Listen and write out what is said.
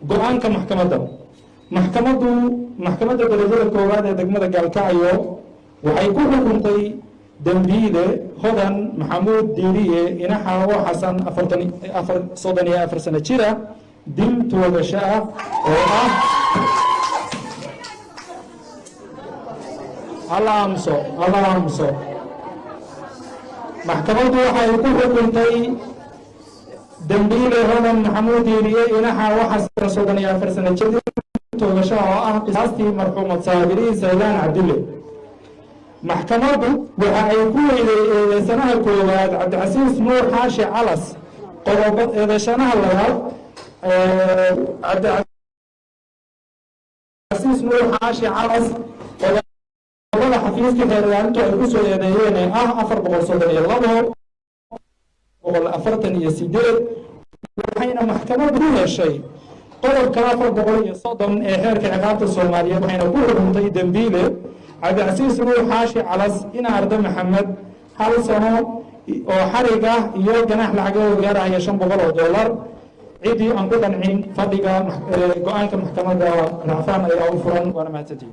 go-aanka maxkamadda darajada koowaad ee degmada Gaalkacyo waxay ku xukuntay dambiile Hodan Maxamuud Diiriye Inaxaawo Xasan 34 sano jira dil toogasho ah oo ah alaamso maxkamaddu waxay ku xukuntay dambiile Hodan Maxamuud Diiriye Inaxaawo Xasan 34 sano jira toogasho oo ah qisaastii marxuumad Saabiriin Saydaan Cabdille maxkamaddu waxa ay ku eedeysanaha koowaad Cabdicasiis Nuur Xaashi Calas qodobada eedeysanaha labaad Cabdicasiis Nuur Xaashi Calas qodobada xafiiska xeeraarintu ay ku soo eedeeyeen ah 432 waxayna maxkamaddu u heshay qodobka 430 ee xeerka ciqaabta Soomaaliyeed waxayna ku xukuntay dambiile Cabdicasiis Nuur Xaashi Calas in Arda Maxamed hal sano oo xarig ah iyo ganaax lacag gaaraya $500 cidii aan ku qancin fadhiga go-aanka maxkamadda racfaan ayaa u furan waana mahadsantihiin